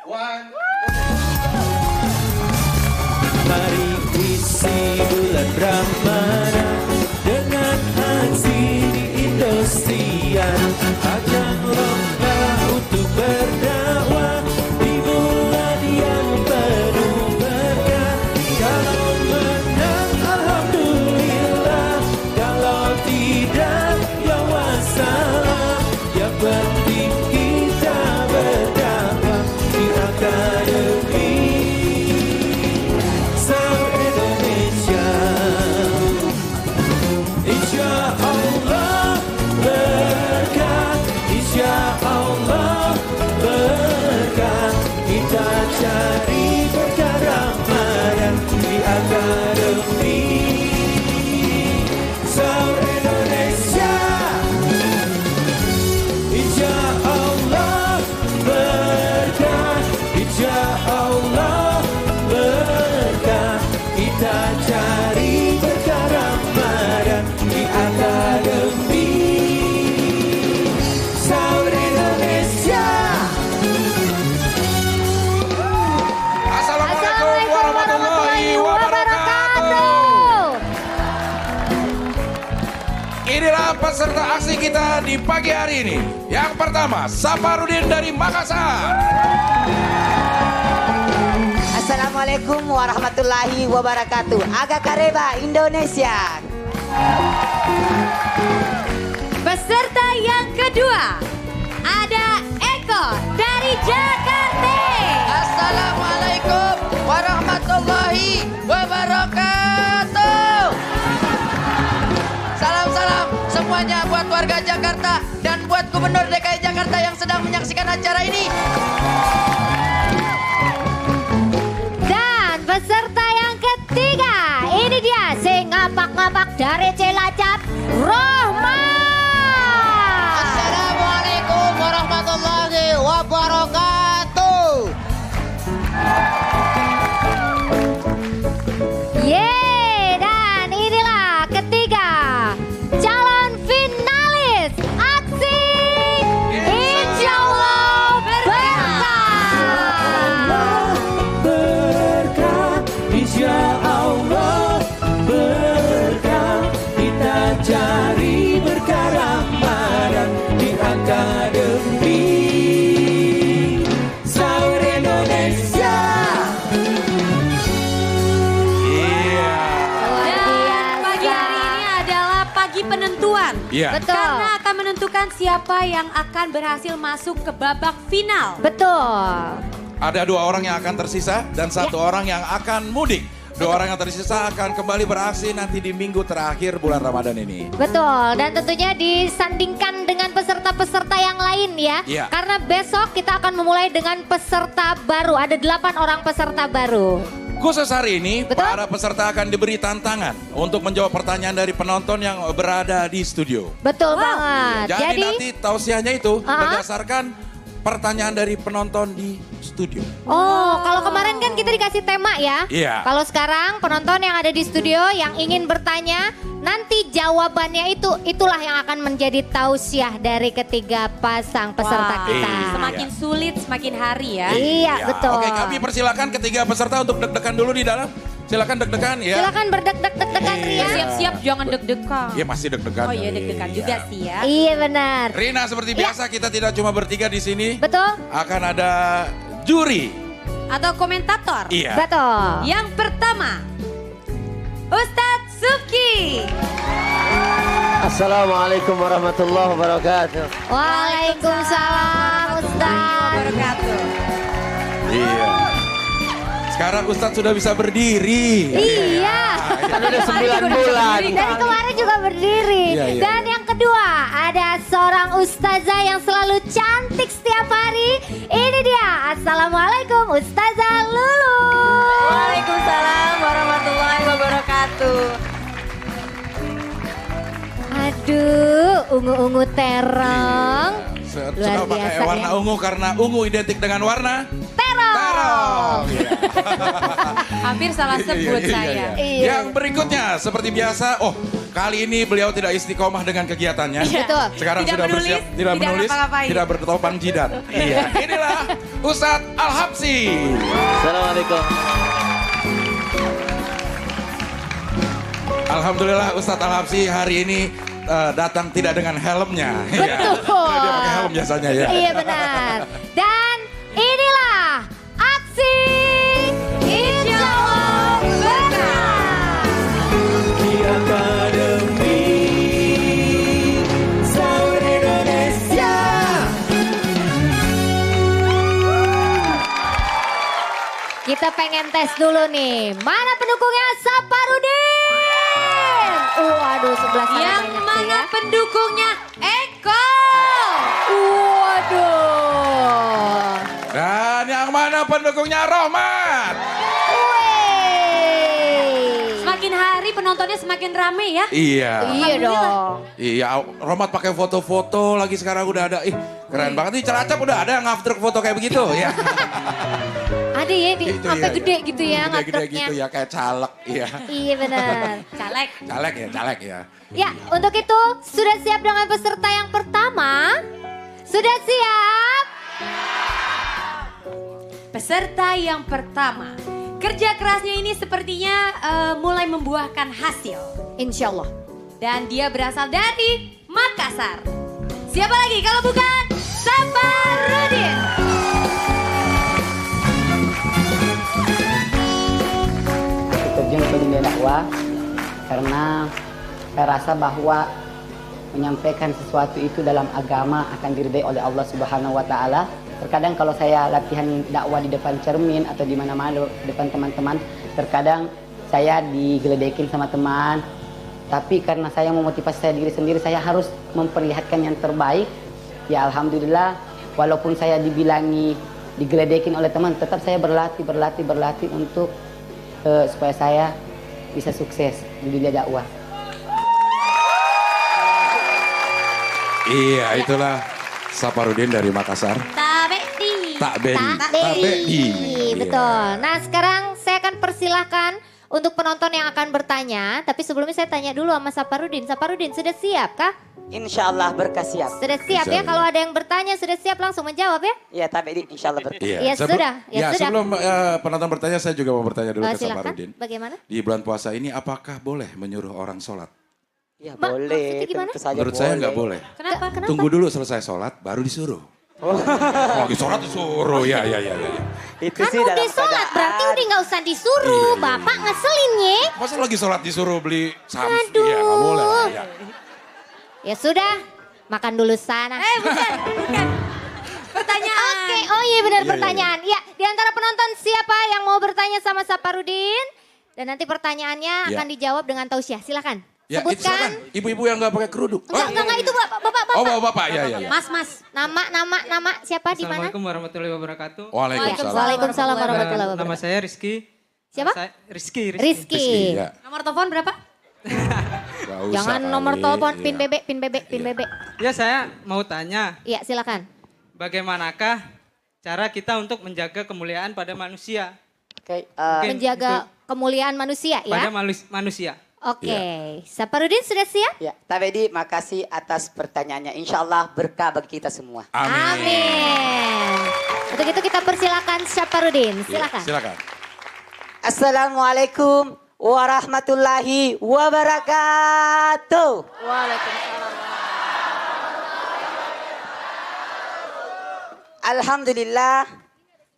One. Mari isi bulan Ramadan dengan aksi di Indosiar. Ajang lomba untuk berdakwah di bulan yang penuh berkah. Kalau menang alhamdulillah, kalau tidak ya wassalam. Yang penting kita berdakwah di akademi Sound Indonesia. Insya Allah berkah, insya Allah berkah. Kita cari berkah Ramadan di akademi Sound Indonesia. Insya Allah berkah, insya Allah berkah. Kita cari berkah Ramadan di akademi Sound Indonesia. Assalamualaikum warahmatullahi wabarakatuh. Inilah peserta aksi kita di pagi hari ini. Yang pertama, Saparudin dari Makassar. Assalamualaikum warahmatullahi wabarakatuh. Aga Kareba Indonesia. Peserta yang kedua ada Eko dari Jakarta. Assalamualaikum warahmatullahi wabarakatuh. Salam-salam semuanya buat warga Jakarta dan buat Gubernur DKI Jakarta yang sedang menyaksikan acara ini. Dan peserta yang ketiga, ini dia sing ngapak-ngapak dari Cilacap, Rohman. Assalamualaikum warahmatullahi wabarakatuh. Yeay, dan inilah ketiga calon finalis aksi Insya Allah berkah. Berkah, insya Allah berkah. Kita cari berkah Ramadan di akademi Sound Indonesia. Iya. Dan pagi hari ini adalah pagi penentuan. Iya. Betul. Karena akan menentukan siapa yang akan berhasil masuk ke babak final. Betul. Ada 2 orang yang akan tersisa dan 1 orang yang akan mudik. 2 orang yang tersisa akan kembali beraksi nanti di minggu terakhir bulan Ramadan ini. Betul, dan tentunya disandingkan dengan peserta-peserta yang lain ya. Iya. Karena besok kita akan memulai dengan peserta baru, ada 8 orang peserta baru. Khusus hari ini, Betul. para peserta akan diberi tantangan untuk menjawab pertanyaan dari penonton yang berada di studio. Betul banget. Jadi nanti tausiahnya itu berdasarkan pertanyaan dari penonton di studio. Oh, kalau kemarin kan kita dikasih tema ya. Iya. Kalau sekarang penonton yang ada di studio yang ingin bertanya, nanti jawabannya itulah yang akan menjadi tausiah dari ketiga pasang peserta Wah. kita. Iya. Semakin sulit, semakin hari ya. Iya, betul. Oke, kami persilakan ketiga peserta untuk deg-degan dulu di dalam. Silakan deg-degan ya. Silakan berdek-dek-dek-degan Ria. Siap-siap jangan deg-degan. Iya masih deg-degan. Oh iya deg-degan juga sih ya. Iya benar. Rina seperti biasa kita tidak cuma bertiga di sini. Betul? Akan ada juri. Atau komentator. Iya. Betul. Yang pertama, Ustadz Subki. Assalamualaikum warahmatullahi wabarakatuh. Waalaikumsalam Ustaz. Wabarakatuh. Iya. Sekarang Ustadz sudah bisa berdiri. Iya. Kan udah 9 bulan. Dari kemarin juga berdiri. Iya, iya. Dan yang kedua ada seorang ustazah yang selalu cantik setiap hari. Ini dia. Assalamualaikum Ustazah Lulu. Waalaikumsalam warahmatullahi wabarakatuh. Aduh, ungu-ungu terong. Sudah pakai biasa warna ya. ungu karena ungu identik dengan warna Terong. terong. Iya. Hampir salah sebut Iya, iya, saya. iya. Iya. Yang berikutnya seperti biasa, Kali ini beliau tidak istiqomah dengan kegiatannya. Betul. Sekarang Tidak sudah menulis, bersiap, tidak menulis, ngapa-ngapain. tidak bertopang jidat. Iya, inilah Ustadz Al-Habsyi. Assalamualaikum. Alhamdulillah Ustadz Al-Habsyi hari ini datang tidak dengan helmnya. Betul. Dia pakai helm biasanya ya. Iya benar. Dan inilah aksi Insyaallah Berkah. Di Akademi Sahur Indonesia. Kita pengen tes dulu nih. Mana pendukungnya Saparudin? Waduh, sebelah sana Yang banyak tuh mana ya. pendukungnya Eko? Waduh. Dan yang mana pendukungnya Rohmat? Wih. Semakin hari penontonnya semakin rame ya. Iya. Iya dong. Iya, Rohmat pakai foto-foto lagi sekarang udah ada. Ih, keren banget nih Cilacap udah ada yang ngaftruk foto kayak begitu ya. Ada ya di Itu sampai ya, gede ya. gitu ya Gede-gede ngatruknya. gitu ya kayak caleg, iya. Iya benar. Caleg. Caleg ya. Ya, untuk itu sudah siap dengan peserta yang pertama? Sudah siap? Peserta yang pertama. Kerja kerasnya ini sepertinya mulai membuahkan hasil. Insya Allah. Dan dia berasal dari Makassar. Siapa lagi kalau bukan Saparudin? Terjun ke dunia dakwah karena saya rasa bahwa menyampaikan sesuatu itu dalam agama akan diridai oleh Allah Subhanahu wa taala. Terkadang kalau saya latihan dakwah di depan cermin atau di mana-mana di depan teman-teman, terkadang saya digeledekin sama teman. Tapi karena saya memotivasi saya diri sendiri, saya harus memperlihatkan yang terbaik. Ya alhamdulillah, walaupun saya dibilangi digeledekin oleh teman, tetap saya berlatih untuk supaya saya bisa sukses di dunia dakwah. Iya, itulah Saparudin dari Makassar. Tabedi. Tak Bedi. Iya, betul. Nah sekarang saya akan persilahkan untuk penonton yang akan bertanya. Tapi sebelumnya saya tanya dulu sama Saparudin. Saparudin sudah siap kah? Insya Allah berkah siap. Sudah siap ya? Kalau ada yang bertanya sudah siap langsung menjawab ya? Ya tapi insya Allah berkah. Ya, sudah, ya sudah. Sebelum penonton bertanya, saya juga mau bertanya dulu ke Silakan, Saparudin. bagaimana? Di bulan puasa ini apakah boleh menyuruh orang sholat? Ya Mbak, boleh, maksudnya gimana? tentu saja Menurut saya nggak boleh. Kenapa? Kenapa? Tunggu dulu selesai sholat, baru disuruh. Oh, lagi sholat disuruh, ya. Itu Kan sih dalam udah sholat keadaan. berarti udah nggak usah disuruh. Iya. Bapak ngeselin ya. Masa lagi sholat disuruh beli samsu? Aduh. Iya, nggak boleh. Ya. Ya sudah, makan dulu sana. Bukan. Pertanyaan. Oke, oh iya benar Iya, pertanyaan. Ya, di antara penonton siapa yang mau bertanya sama Saparudin? Dan nanti pertanyaannya Ya. akan dijawab dengan tausiah. Silakan. Ya, itu silakan. Sebutkan. Ibu-ibu yang nggak pakai kerudung. Enggak, itu bapak. Oh, bapak, ya. Mas. Nama siapa di mana? Assalamualaikum warahmatullahi wabarakatuh. Waalaikumsalam. Waalaikumsalam warahmatullahi Nama wabarakatuh. saya Rizky. Siapa? Rizky. Rizky. Ya. Nomor telepon berapa? Nggak usah Jangan kali. nomor telepon, Iya. pin bebek. Ya saya mau tanya, Iya, silakan. bagaimanakah cara kita untuk menjaga kemuliaan pada manusia? Oke, Mungkin Menjaga kemuliaan manusia pada ya. manusia. Oke. Saparudin sudah siap? ya Tabedi makasih atas pertanyaannya. Insya Allah berkah bagi kita semua. Amin. Untuk itu kita persilakan Saparudin. Iya, Silakan. silakan. Assalamualaikum warahmatullahi wabarakatuh.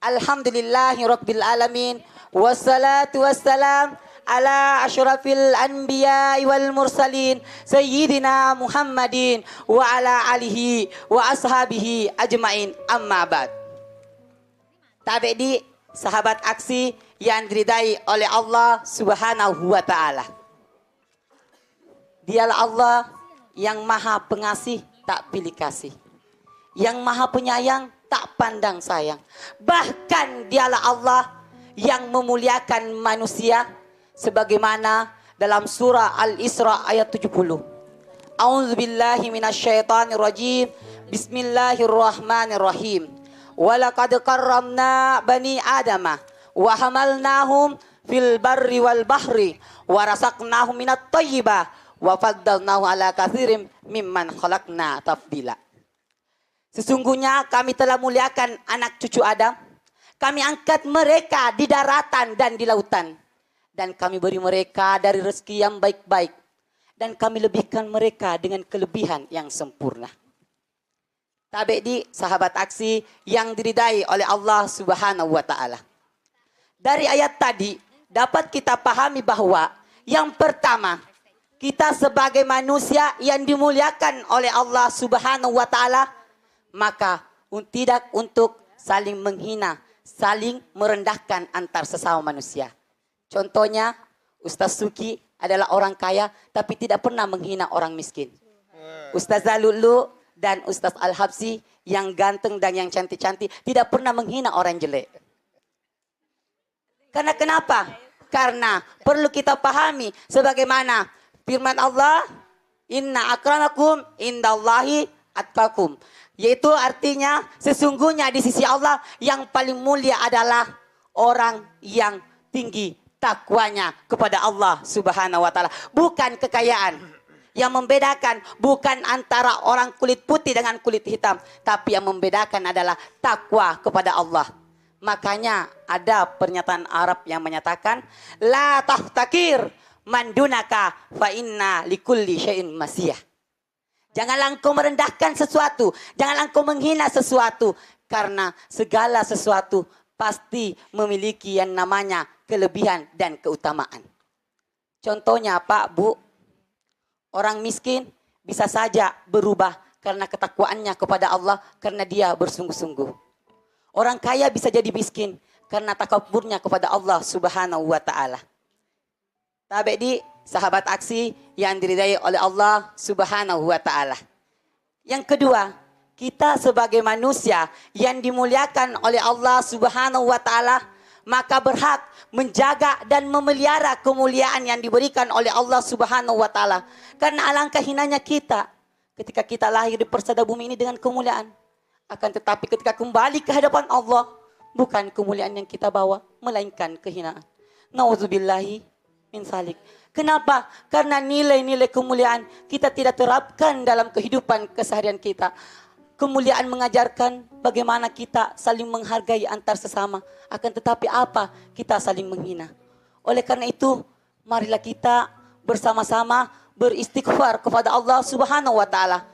Alhamdulillahi rabbil alamin. Wassalatu wassalam ala asyrafil anbiya wal mursalin sayyidina Muhammadin wa ala alihi wa ashabihi ajmain amma ba'd. Tabedi sahabat aksi yang diridai oleh Allah Subhanahu wa taala. Dialah Allah yang maha pengasih tak pilih kasih. Yang maha penyayang tak pandang sayang. Bahkan dialah Allah yang memuliakan manusia sebagaimana dalam surah Al-Isra ayat 70. A'udzubillahi minasyaitonirrajim. Bismillahirrahmanirrahim. Walaqad karramna bani Adama wa hamalnahum fil barri wal bahri wa razaqnahum minat thayyibah wa faddalnahu ala katsirin mimman khalaqna tafdila. Sesungguhnya kami telah muliakan anak cucu Adam. Kami angkat mereka di daratan dan di lautan. Dan kami beri mereka dari rezeki yang baik-baik. Dan kami lebihkan mereka dengan kelebihan yang sempurna. Tabe di sahabat aksi yang diridai oleh Allah Subhanahu wa taala. Dari ayat tadi dapat kita pahami bahwa yang pertama, kita sebagai manusia yang dimuliakan oleh Allah Subhanahu wa taala, maka tidak untuk saling menghina, saling merendahkan antar sesama manusia. Contohnya, Ustaz Suki adalah orang kaya tapi tidak pernah menghina orang miskin. Ustaz Zalulu dan Ustaz Al-Habsi yang ganteng dan yang cantik-cantik tidak pernah menghina orang jelek. Karena kenapa? Karena perlu kita pahami sebagaimana firman Allah, inna akramakum indallahi atqakum. Yaitu artinya sesungguhnya di sisi Allah yang paling mulia adalah orang yang tinggi takwanya kepada Allah Subhanahu wa taala, bukan kekayaan. Yang membedakan bukan antara orang kulit putih dengan kulit hitam, tapi yang membedakan adalah takwa kepada Allah. Makanya ada pernyataan Arab yang menyatakan la tahtakir man dunaka fa inna likulli syai'in masiyah. Janganlah engkau merendahkan sesuatu, janganlah engkau menghina sesuatu, karena segala sesuatu pasti memiliki yang namanya kelebihan dan keutamaan. Contohnya Pak, Bu, orang miskin bisa saja berubah karena ketakwaannya kepada Allah, karena dia bersungguh-sungguh. Orang kaya bisa jadi miskin karena takaburnya kepada Allah Subhanahu wa taala. Tabe di sahabat aksi yang diridai oleh Allah Subhanahu wa taala. Yang kedua, kita sebagai manusia yang dimuliakan oleh Allah Subhanahu wa taala, maka berhak menjaga dan memelihara kemuliaan yang diberikan oleh Allah Subhanahu wa taala. Karena alangkah hinanya kita ketika kita lahir di persada bumi ini dengan kemuliaan. Akan tetapi ketika kembali ke hadapan Allah, bukan kemuliaan yang kita bawa, melainkan kehinaan. Nauzubillahi min salik. Kenapa? Karena nilai-nilai kemuliaan kita tidak terapkan dalam kehidupan keseharian kita. Kemuliaan mengajarkan bagaimana kita saling menghargai antar sesama. Akan tetapi apa? Kita saling menghina. Oleh karena itu, marilah kita bersama-sama beristighfar kepada Allah Subhanahu wa taala.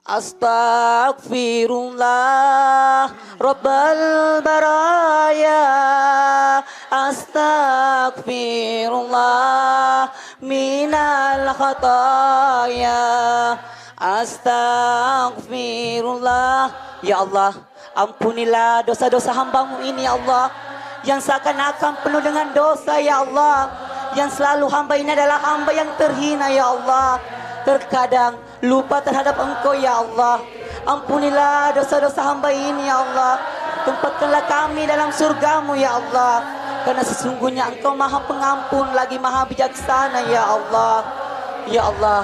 Astaghfirullah Rabbal baraya, astaghfirullah minal khataya, astaghfirullah. Ya Allah, ampunilah dosa-dosa hambamu ini ya Allah, yang seakan-akan penuh dengan dosa ya Allah, yang selalu hamba ini adalah hamba yang terhina ya Allah, terkadang lupa terhadap Engkau ya Allah. Ampunilah dosa-dosa hamba ini ya Allah, tempatkanlah kami dalam surgamu ya Allah, karena sesungguhnya Engkau maha pengampun lagi maha bijaksana ya Allah. Ya Allah,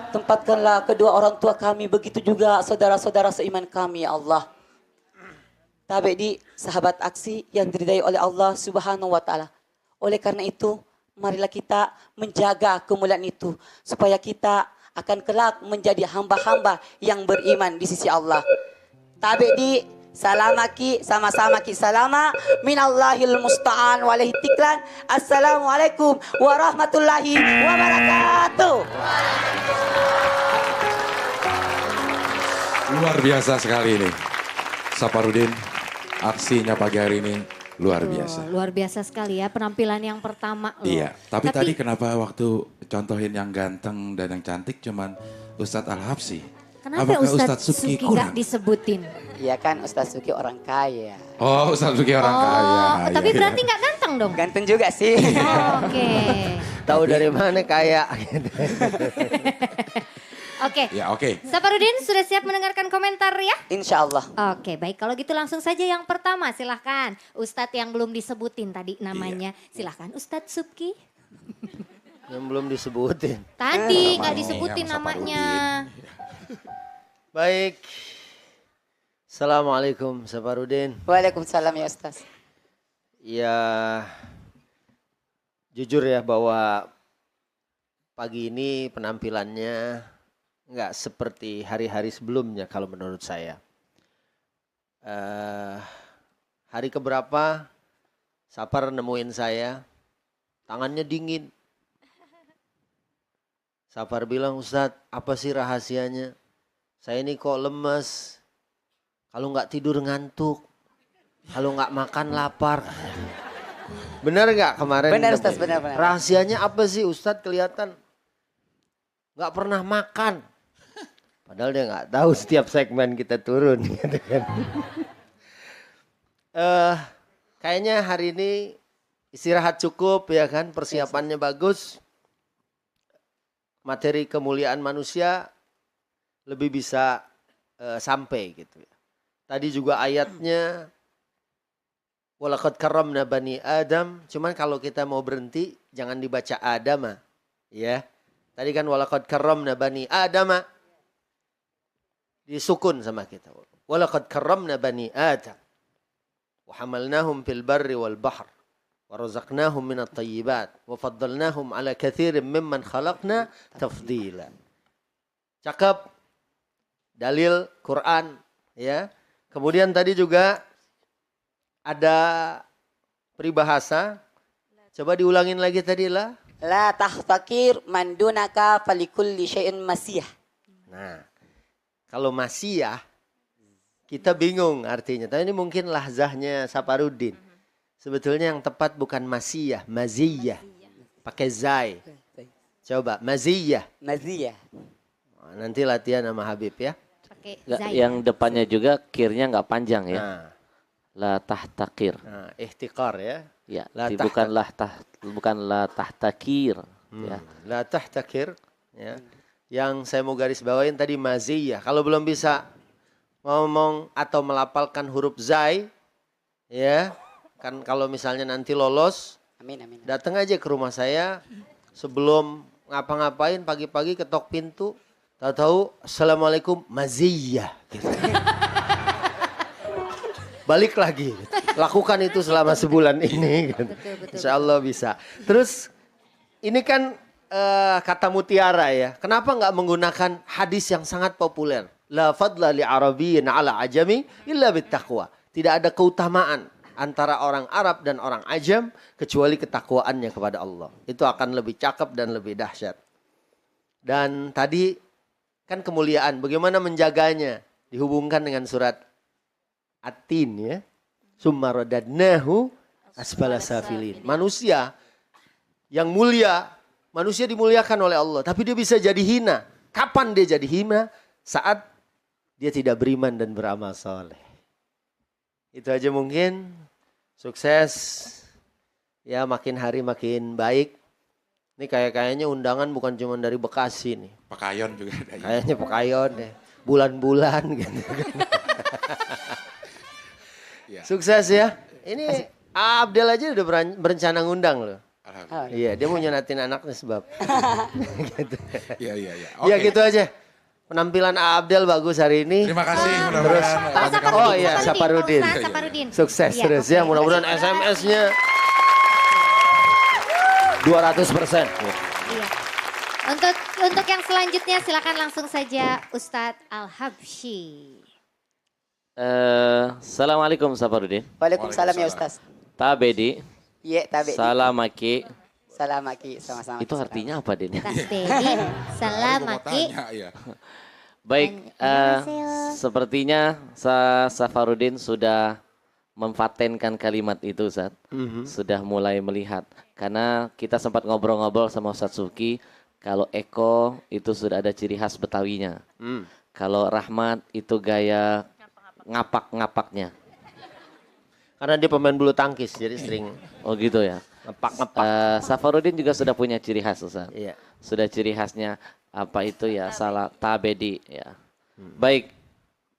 tempatkanlah kedua orang tua kami, begitu juga saudara-saudara seiman kami ya Allah. Tabe di sahabat aksi yang diridai oleh Allah Subhanahu wa taala. Oleh karena itu, marilah kita menjaga kemuliaan itu supaya kita akan kelak menjadi hamba-hamba yang beriman di sisi Allah. Tabe di salamaki sama-sama ki salama minallahil musta'an walaihi tiklan. Assalamualaikum warahmatullahi wabarakatuh. Luar biasa sekali ini. Saparudin, aksinya pagi hari ini luar biasa. Luar biasa sekali ya penampilan yang pertama loh. Iya, tapi tadi kenapa waktu contohin yang ganteng dan yang cantik cuman Ustadz Al-Habsi? Kenapa Ustadz Suki gak disebutin? Iya kan Ustadz Suki orang kaya. Oh, Ustadz Suki orang kaya. Tapi iya, berarti gak ganteng dong? Ganteng juga sih. Oke. Tahu dari mana kaya? Oke. Ya, oke. Saparudin sudah siap mendengarkan komentar ya? Insya Allah. Oke, baik. Kalau gitu langsung saja yang pertama, silahkan. Ustadz yang belum disebutin tadi namanya. Silahkan Ustadz Subki. Yang belum disebutin. Tadi nggak disebutin namanya. Baik. Assalamualaikum Saparudin. Waalaikumsalam ya Ustaz. Ya, jujur ya bahwa pagi ini penampilannya nggak seperti hari-hari sebelumnya kalau menurut saya. Hari keberapa Sapar nemuin saya, tangannya dingin. Sapar bilang, Ustadz, apa sih rahasianya? Saya ini kok lemes, kalau nggak tidur ngantuk, kalau nggak makan lapar. Benar nggak kemarin? Benar Ustaz, benar. Rahasianya apa sih Ustadz, kelihatan nggak pernah makan. Padahal dia nggak tahu setiap segmen kita turun. Gitu kan. Kayaknya hari ini istirahat cukup ya kan, persiapannya bagus. Materi kemuliaan manusia lebih bisa sampai gitu ya. Tadi juga ayatnya walaqad karramna bani Adam, cuman kalau kita mau berhenti jangan dibaca Adam ya. Tadi kan walaqad karramna bani Adam disukun sama kita. Walaqad karramna bani Adam wa hamalnahum fil barri wal bahr wa razaqnahum minat thayyibat wa faddalnahum ala katsirin mimman khalaqna tafdila. Cakep. Dalil Quran ya. Kemudian tadi juga ada peribahasa. Coba diulangin lagi tadi lah. La tahtakir man dunaka falikulli syai'in masiyah. Nah, kalau masiyah kita bingung artinya. Tapi ini mungkin lahzahnya Saparudin. Sebetulnya yang tepat bukan masiyah, maziyah. Pakai zai. Coba maziyah. Maziyah. Nanti latihan sama Habib ya. Yang depannya juga kirnya nggak panjang ya. Nah. La tahtakir. Nah, ihtiqar ya. Ya, La bukanlah tahtakir. Ya. La tahtakir. Ya. Yang saya mau garis bawain tadi maziyah. Kalau belum bisa ngomong atau melafalkan huruf zai, ya kan kalau misalnya nanti lolos, amin. Datang aja ke rumah saya sebelum ngapa-ngapain pagi-pagi ketok pintu. Tahu-tahu assalamualaikum maziyah gitu. Balik lagi gitu. Lakukan itu selama sebulan ini gitu. Insya Allah bisa. Terus ini kan kata mutiara ya. Kenapa nggak menggunakan hadis yang sangat populer? La fadla li arabiyyin ala ajami illa bittaqwa. Tidak ada keutamaan antara orang Arab dan orang Ajam kecuali ketakwaannya kepada Allah. Itu akan lebih cakep dan lebih dahsyat. Dan tadi kan kemuliaan, bagaimana menjaganya dihubungkan dengan surat At-Tin ya. Summa radadnahu asfala safilin. Manusia yang mulia, manusia dimuliakan oleh Allah, tapi dia bisa jadi hina. Kapan dia jadi hina? Saat dia tidak beriman dan beramal soleh. Itu aja mungkin. Sukses. Ya makin hari makin baik. Ini kayaknya undangan bukan cuma dari Bekasi nih. Pekayon juga ada. Kayaknya Pekayon deh. Bulan-bulan gitu. Ya. Sukses ya. Ini Abdel aja udah berencana ngundang loh. Alhamdulillah. Iya, dia mau nyonatin anaknya sebab. Gitu. Iya. Ya gitu aja. Penampilan Abdel bagus hari ini. Terima kasih. Terus, oh iya, Saparudin. Saparudin. Sukses Iya, terus ya. Mudah-mudahan SMS-nya 200%. Iya. Untuk yang selanjutnya silakan langsung saja Ustadz Al-Habsyi. Assalamualaikum Saparudin. Waalaikumsalam ya Ustaz. Tabedi. Iya, tabe. Salamaki. Salamaki sama-sama. Itu artinya apa, Din? Tabedi. Salamaki. Baik, sepertinya Safarudin sudah mempatenkan kalimat itu, Ustaz. Sudah mulai melihat. Karena kita sempat ngobrol-ngobrol sama Ustaz Suki, kalau Eko itu sudah ada ciri khas Betawinya. Kalau Rahmat itu gaya ngapak-ngapaknya. Karena dia pemain bulu tangkis, jadi sering. Oh gitu ya. Ngepak-ngepak. Safarudin juga sudah punya ciri khas, Ustaz. Iya. Sudah ciri khasnya apa itu ya, salah tabedi ya. Baik,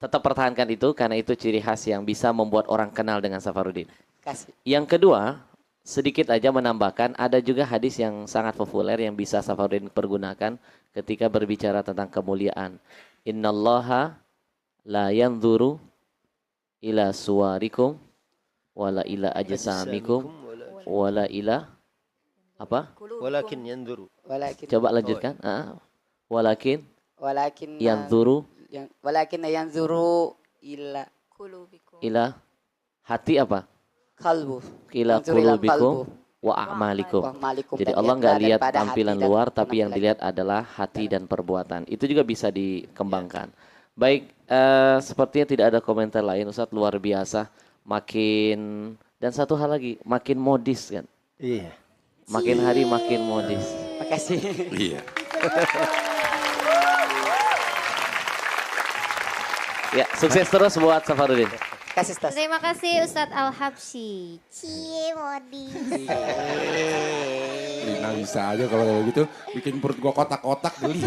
tetap pertahankan itu karena itu ciri khas yang bisa membuat orang kenal dengan Safarudin. Kasih. Yang kedua, sedikit aja menambahkan ada juga hadis yang sangat populer yang bisa Safarudin pergunakan ketika berbicara tentang kemuliaan. Innallaha la yanzuru ila suwarikum wala ila ajsamikum wala ila Apa? Walakin yanzuru. Walakin. Coba lanjutkan. Walakin yanzuru ila ila hati apa? Kalbu. Ila qulubikum wa a'malikum. Jadi Allah nggak lihat tampilan luar, tapi yang dilihat adalah hati dan perbuatan. Itu juga bisa dikembangkan. Baik, sepertinya tidak ada komentar lain, Ustadz. Luar biasa. Makin, dan satu hal lagi, makin modis kan? Iya. Makin hari makin modis. Makasih. Iya. Ya, sukses terus buat Safarudin. Kasih tas. Terima kasih Ustadz Al-Habsyi. Cie modis. Rina bisa aja kalau kayak gitu bikin perut gua kotak-kotak geli.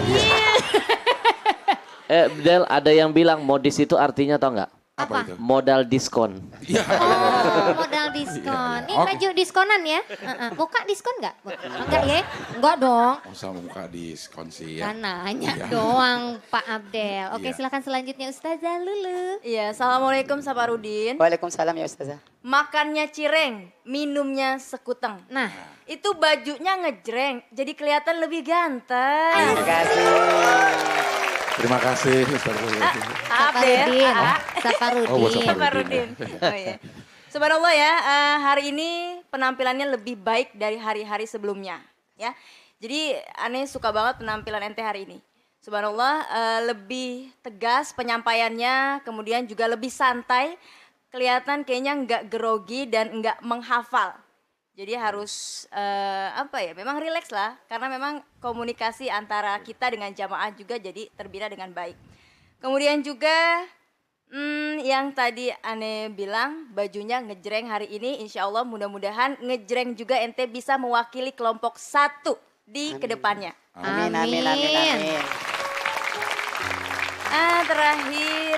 Del, ada yang bilang modis itu artinya tau nggak? Apa itu? Modal diskon. Oh, modal diskon. Ini baju diskonan ya? Muka diskon nggak? Enggak ya? Enggak dong. Sama muka diskon sih ya. Kan nanya Iya. doang Pak Abdel. Oke, Iya. silakan selanjutnya Ustazah Lulu. Iya, Assalamualaikum Saparudin. Waalaikumsalam ya Ustazah. Makannya cireng, minumnya sekuteng. Nah, itu bajunya ngejreng, jadi kelihatan lebih ganteng. Terima kasih. Terima kasih Ustaz. Saparudin. Saparudin. Oh, buat Saparudin. Saparudin. Oh, iya. Subhanallah ya, hari ini penampilannya lebih baik dari hari-hari sebelumnya. Ya, jadi aneh suka banget penampilan ente hari ini. Subhanallah, lebih tegas penyampaiannya, kemudian juga lebih santai. Kelihatan kayaknya nggak grogi dan nggak menghafal. Jadi harus memang rileks lah. Karena memang komunikasi antara kita dengan jamaah juga jadi terbina dengan baik. Kemudian juga yang tadi aneh bilang bajunya ngejreng hari ini. Insya Allah mudah-mudahan ngejreng juga ente bisa mewakili kelompok 1 di kedepannya. Amin, amin, amin, amin. Terakhir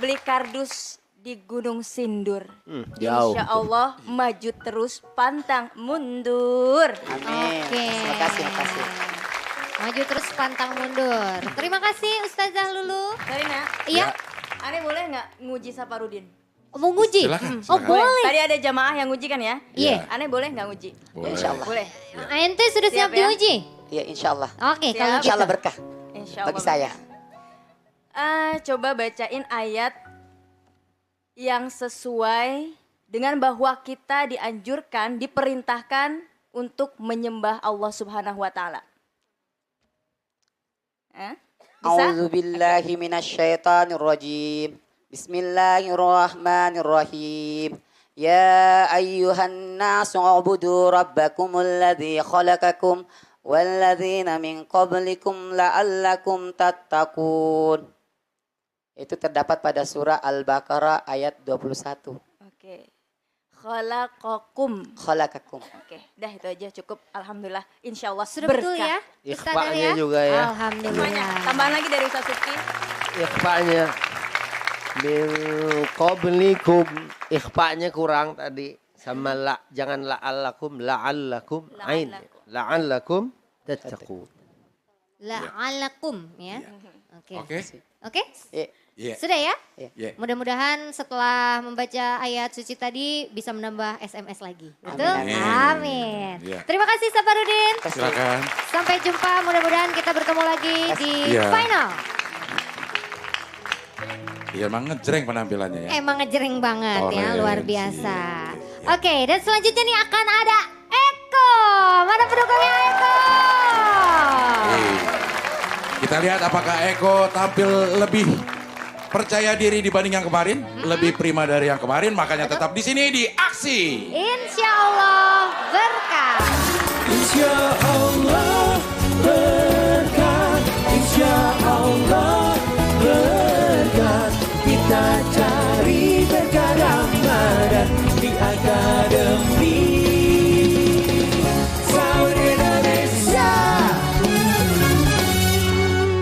beli kardus di Gunung Sindur. Jauh. Insya Allah maju terus pantang mundur. Amin. Terima kasih, terima kasih. Maju terus pantang mundur. Terima kasih Ustazah Lulu. Sarina, Iya. Aneh boleh nggak nguji Saparudin? Mau nguji? Silakan, Oh silakan. boleh. Tadi ada jamaah yang nguji kan ya? Iya. Aneh boleh nggak nguji? Boleh. Insya Allah. Boleh. Ente sudah siap Siap ya? diuji? Iya, insya Allah. Oke, Siap. kalau Insya Allah gitu. berkah Insya Allah. bagi saya. Coba bacain ayat yang sesuai dengan bahwa kita dianjurkan, diperintahkan untuk menyembah Allah Subhanahu wa taala. Bisa? A'udzu billahi minasyaitonir rajim. Bismillahirrahmanirrahim. Ya ayyuhan nasu ubudu rabbakumul ladzi khalaqakum walladzina min qablikum la'allakum tattaqun. Itu terdapat pada surah Al-Baqarah ayat 21. Oke. Khalaqakum. Khalaqakum. Oke, dah itu aja cukup. Alhamdulillah. Insya Allah Sudah betul ya? Ustazah Ikhfa'nya juga ya. Alhamdulillah. Tambahan lagi dari Ustaz Suki. Ikhfa'nya. Min qablikum. Ikhfa'nya kurang tadi. Sama la, jangan la'allakum, la'allakum. Ain. La'allakum tattaqun. La'alakum ya. Oke. Oke. Oke? Iya. Sudah ya? Iya. Mudah-mudahan setelah membaca ayat suci tadi bisa menambah SMS lagi. Betul? Amin. Amin. Iya. Terima kasih Saparudin. Silakan. Sampai jumpa, mudah-mudahan kita bertemu lagi di Iya. final. Iya, emang ngejreng penampilannya ya. Emang ngejreng banget ya, Keren luar sih. biasa. Oke, dan selanjutnya nih akan ada Eko. Mana pendukungnya Eko? Kita lihat apakah Eko tampil lebih percaya diri dibanding yang kemarin, lebih prima dari yang kemarin, makanya tetap di sini di Aksi. Insya Allah berkah. Insya Allah berkah, Insya Allah berkah. Kita